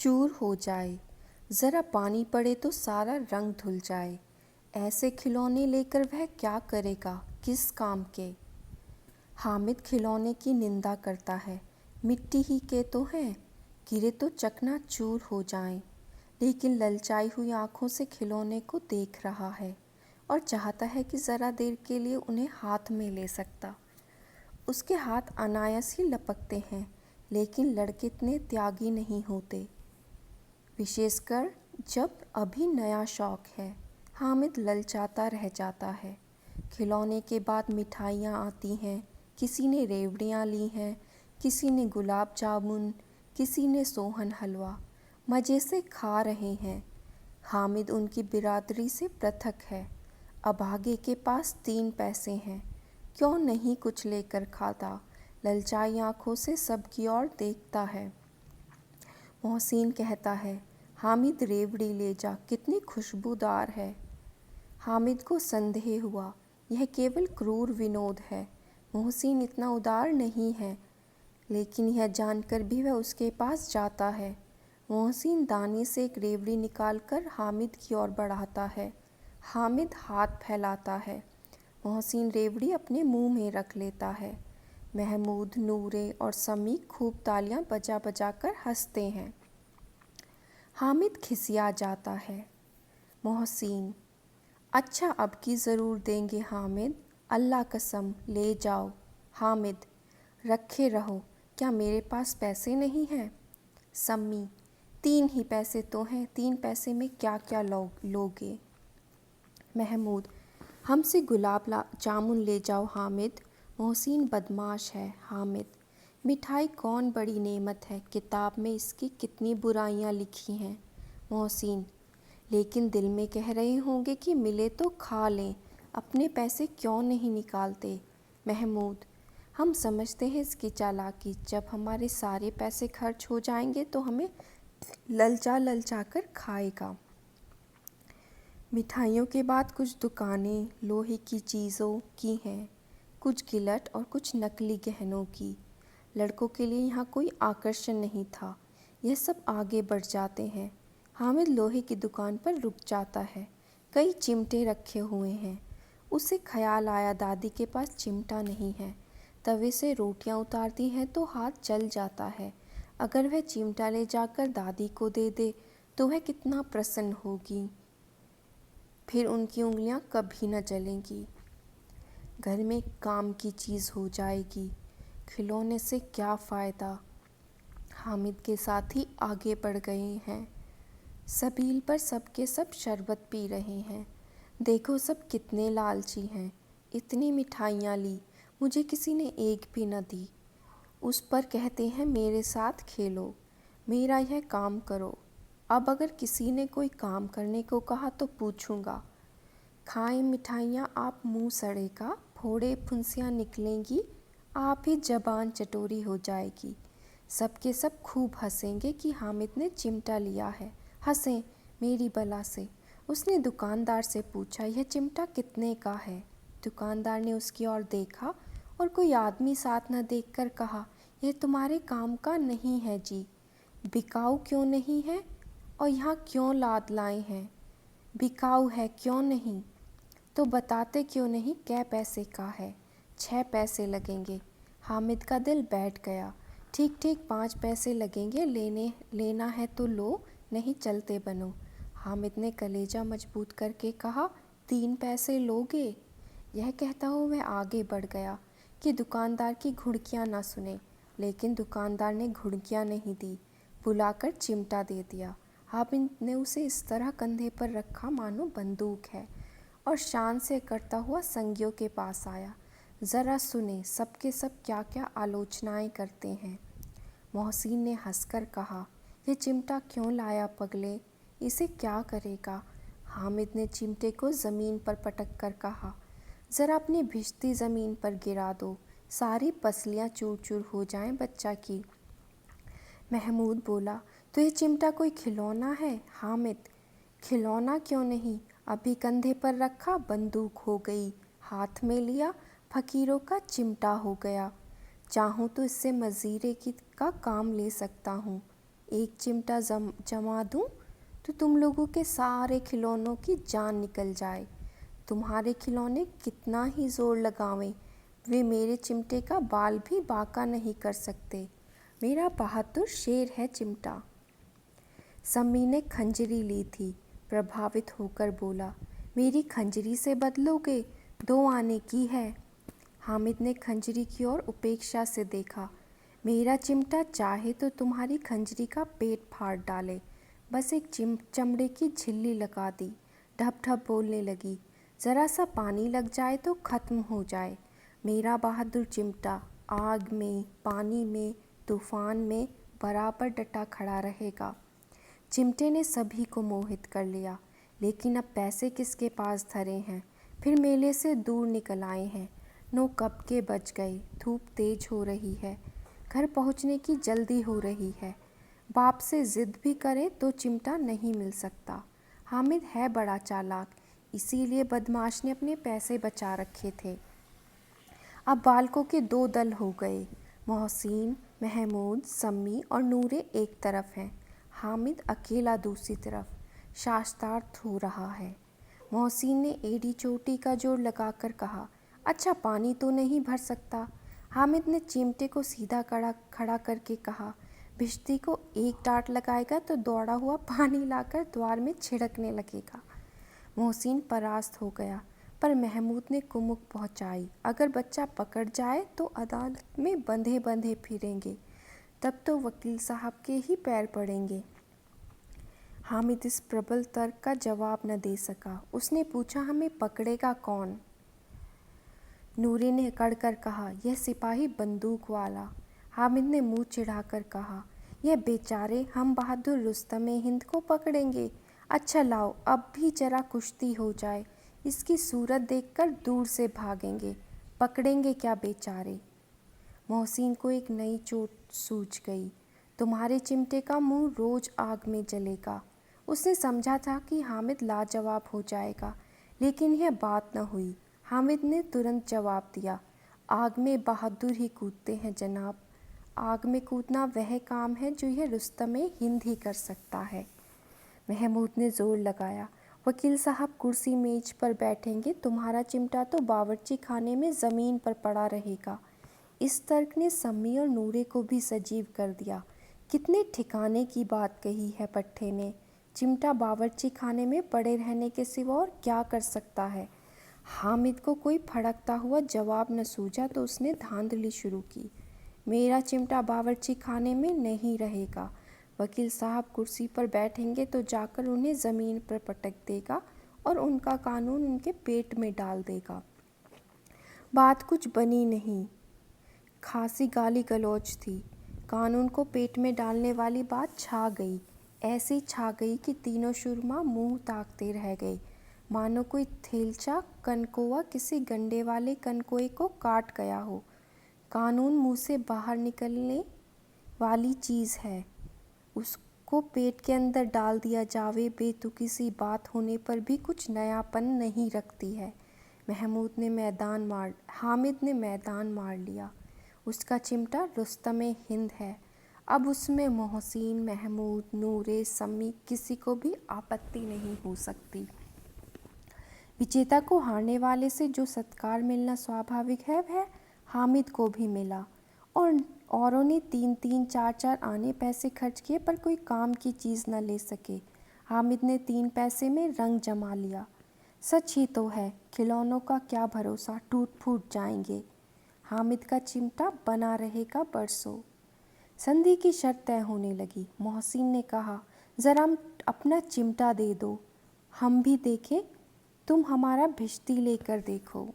चूर हो जाए, ज़रा पानी पड़े तो सारा रंग धुल जाए। ऐसे खिलौने लेकर वह क्या करेगा, किस काम के। हामिद खिलौने की निंदा करता है। मिट्टी ही के तो हैं, गिरे तो चकनाचूर हो जाएं। लेकिन ललचाई हुई आंखों से खिलौने को देख रहा है और चाहता है कि ज़रा देर के लिए उन्हें हाथ में ले सकता। उसके हाथ अनायास ही लपकते हैं, लेकिन लड़के इतने त्यागी नहीं होते, विशेषकर जब अभी नया शौक है। हामिद ललचाता रह जाता है। खिलौने के बाद मिठाइयाँ आती हैं। किसी ने रेवड़ियाँ ली हैं, किसी ने गुलाब जामुन, किसी ने सोहन हलवा। मज़े से खा रहे हैं। हामिद उनकी बिरादरी से पृथक है। अभागे के पास 3 पैसे हैं, क्यों नहीं कुछ लेकर खाता। ललचाई आंखों से सबकी ओर देखता है। मोहसिन कहता है, हामिद रेवड़ी ले जा, कितनी खुशबूदार है। हामिद को संदेह हुआ, यह केवल क्रूर विनोद है। मोहसिन इतना उदार नहीं है, लेकिन यह जानकर भी वह उसके पास जाता है। मोहसिन दाने से एक रेवड़ी निकालकर हामिद की ओर बढ़ाता है। हामिद हाथ फैलाता है। मोहसिन रेवड़ी अपने मुंह में रख लेता है। महमूद, नूरे और समी खूब तालियां बजा बजा कर हंसते हैं। हामिद खिसिया जाता है। मोहसिन, अच्छा अब की ज़रूर देंगे हामिद, अल्लाह कसम ले जाओ। हामिद, रखे रहो, क्या मेरे पास पैसे नहीं हैं। सम्मी, 3 ही पैसे तो हैं, 3 पैसे में क्या क्या लोगे। महमूद, हमसे गुलाब जामुन ले जाओ हामिद। मोहसिन बदमाश है। हामिद, मिठाई कौन बड़ी नेमत है, किताब में इसकी कितनी बुराइयां लिखी हैं। मोहसिन, लेकिन दिल में कह रहे होंगे कि मिले तो खा लें, अपने पैसे क्यों नहीं निकालते। महमूद, हम समझते हैं इसकी चालाकी, जब हमारे सारे पैसे खर्च हो जाएंगे तो हमें ललचा ललचा कर खाएगा। मिठाइयों के बाद कुछ दुकानें लोहे की चीज़ों की हैं, कुछ गिलट और कुछ नकली गहनों की। लड़कों के लिए यहाँ कोई आकर्षण नहीं था। यह सब आगे बढ़ जाते हैं। हामिद लोहे की दुकान पर रुक जाता है। कई चिमटे रखे हुए हैं। उसे ख्याल आया दादी के पास चिमटा नहीं है। तवे से रोटियां उतारती हैं तो हाथ जल जाता है। अगर वह चिमटा ले जाकर दादी को दे दे तो वह कितना प्रसन्न होगी। फिर उनकी उंगलियां कभी न जलेंगी। घर में काम की चीज़ हो जाएगी। खिलौने से क्या फ़ायदा। हामिद के साथी आगे बढ़ गए हैं। सबील पर सबके सब शरबत पी रहे हैं। देखो सब कितने लालची हैं। इतनी मिठाइयाँ ली, मुझे किसी ने एक भी न दी। उस पर कहते हैं मेरे साथ खेलो, मेरा यह काम करो। अब अगर किसी ने कोई काम करने को कहा तो पूछूंगा। खाएं मिठाइयाँ आप मुंह सड़े का, फोड़े फुंसियाँ निकलेंगी, आप ही जबान चटोरी हो जाएगी। सबके सब खूब हंसेंगे कि हामिद ने चिमटा लिया है। हंसें मेरी बला से। उसने दुकानदार से पूछा, यह चिमटा कितने का है। दुकानदार ने उसकी ओर देखा और कोई आदमी साथ न देखकर कहा, यह तुम्हारे काम का नहीं है जी। बिकाऊ क्यों नहीं है और यहाँ क्यों लाद लाए हैं। बिकाऊ है क्यों नहीं तो बताते क्यों नहीं कै पैसे का है। 6 पैसे लगेंगे। हामिद का दिल बैठ गया। ठीक ठीक 5 पैसे लगेंगे, लेना है तो लो, नहीं चलते बनो। हामिद ने कलेजा मजबूत करके कहा, 3 पैसे लोगे। यह कहता हुआ वह आगे बढ़ गया कि दुकानदार की घुड़कियाँ ना सुने, लेकिन दुकानदार ने घुड़कियाँ नहीं दी, बुलाकर चिमटा दे दिया। हामिद ने उसे इस तरह कंधे पर रखा मानो बंदूक है और शान से करता हुआ संगियों के पास आया। ज़रा सुने सबके सब क्या क्या आलोचनाएं करते हैं। मोहसिन ने हंसकर कहा, यह चिमटा क्यों लाया पगले, इसे क्या करेगा। हामिद ने चिमटे को ज़मीन पर पटक कर कहा, ज़रा अपनी भिश्ती ज़मीन पर गिरा दो, सारी पसलियाँ चूर चूर हो जाएं बच्चा की। महमूद बोला, तो यह चिमटा कोई खिलौना है। हामिद, खिलौना क्यों नहीं, अभी कंधे पर रखा बंदूक हो गई, हाथ में लिया फकीरों का चिमटा हो गया। चाहूँ तो इससे मजीरे का काम ले सकता हूँ। एक चिमटा जमा दूं तो तुम लोगों के सारे खिलौनों की जान निकल जाए। तुम्हारे खिलौने कितना ही जोर लगावें, वे मेरे चिमटे का बाल भी बांका नहीं कर सकते। मेरा बहादुर शेर है चिमटा। सम्मी ने खंजरी ली थी, प्रभावित होकर बोला, मेरी खंजरी से बदलोगे? 2 आने की है। हामिद ने खंजरी की ओर उपेक्षा से देखा। मेरा चिमटा चाहे तो तुम्हारी खंजरी का पेट फाड़ डाले। बस एक चमड़े की झिल्ली लगा दी। ढप ढप बोलने लगी। ज़रा सा पानी लग जाए तो ख़त्म हो जाए। मेरा बहादुर चिमटा आग में, पानी में, तूफान में बराबर डटा खड़ा रहेगा। चिमटे ने सभी को मोहित कर लिया, लेकिन अब पैसे किसके पास धरे हैं। फिर मेले से दूर निकल आए हैं। 9 कब के बज गए। धूप तेज हो रही है। घर पहुंचने की जल्दी हो रही है। बाप से ज़िद भी करे तो चिमटा नहीं मिल सकता। हामिद है बड़ा चालाक, इसीलिए बदमाश ने अपने पैसे बचा रखे थे। अब बालकों के 2 दल हो गए। मोहसिन, महमूद, सम्मी और नूरे एक तरफ हैं। हामिद अकेला दूसरी तरफ। शास्त्रार्थ हो रहा है। मोहसिन ने एड़ी चोटी का जोर लगाकर कहा, अच्छा पानी तो नहीं भर सकता। हामिद ने चिमटे को सीधा खड़ा करके कहा, भिश्ती को एक डांट लगाएगा तो दौड़ा हुआ पानी लाकर द्वार में छिड़कने लगेगा। मोहसिन परास्त हो गया, पर महमूद ने कुमुक पहुंचाई, अगर बच्चा पकड़ जाए तो अदालत में बंधे बंधे फिरेंगे, तब तो वकील साहब के ही पैर पड़ेंगे। हामिद इस प्रबल तर्क का जवाब न दे सका। उसने पूछा, हमें पकड़ेगा कौन? नूरे ने अकड़ कर कहा, यह सिपाही बंदूक वाला। हामिद ने मुंह चिढ़ाकर कहा, यह बेचारे हम बहादुर रुस्तम हिंद को पकड़ेंगे। अच्छा लाओ, अब भी जरा कुश्ती हो जाए, इसकी सूरत देखकर दूर से भागेंगे। पकड़ेंगे क्या बेचारे? मोहसिन को एक नई चोट सूझ गई। तुम्हारे चिमटे का मुंह रोज आग में जलेगा। उसने समझा था कि हामिद लाजवाब हो जाएगा, लेकिन यह बात न हुई। हामिद ने तुरंत जवाब दिया, आग में बहादुर ही कूदते हैं जनाब। आग में कूदना वह काम है जो यह रुस्तम हिंद ही कर सकता है। महमूद ने जोर लगाया, वकील साहब कुर्सी मेज पर बैठेंगे, तुम्हारा चिमटा तो बावर्ची खाने में ज़मीन पर पड़ा रहेगा। इस तर्क ने सम्मी और नूरे को भी सजीव कर दिया। कितने ठिकाने की बात कही है पट्टे ने। चिमटा बावर्ची खाने में पड़े रहने के सिवा और क्या कर सकता है? हामिद को कोई फड़कता हुआ जवाब न सूझा तो उसने धांधली शुरू की, मेरा चिमटा बावर्ची खाने में नहीं रहेगा। वकील साहब कुर्सी पर बैठेंगे तो जाकर उन्हें ज़मीन पर पटक देगा और उनका कानून उनके पेट में डाल देगा। बात कुछ बनी नहीं, खासी गाली गलौज थी। कानून को पेट में डालने वाली बात छा गई। ऐसी छा गई कि तीनों सुरमा मुंह ताकते रह गए, मानो कोई थेलचा कनकोआ किसी गंडे वाले कनकोए को काट गया हो। कानून मुंह से बाहर निकलने वाली चीज़ है, उसको पेट के अंदर डाल दिया जावे बेतुकी सी बात होने पर भी कुछ नयापन नहीं रखती है। हामिद ने मैदान मार लिया। उसका चिमटा रुस्तम हिंद है। अब उसमें मोहसिन, महमूद, नूरे, सम्मी किसी को भी आपत्ति नहीं हो सकती। विजेता को हारने वाले से जो सत्कार मिलना स्वाभाविक है वह हामिद को भी मिला, और औरों ने 3-3, 4-4 आने पैसे खर्च किए पर कोई काम की चीज़ न ले सके। हामिद ने 3 पैसे में रंग जमा लिया। सच ही तो है, खिलौनों का क्या भरोसा, टूट फूट जाएंगे। हामिद का चिमटा बना रहेगा बरसों। संधि की शर्त तय होने लगी। मोहसिन ने कहा, ज़रा अपना चिमटा दे दो, हम भी देखें। तुम हमारा भिश्ती लेकर देखो।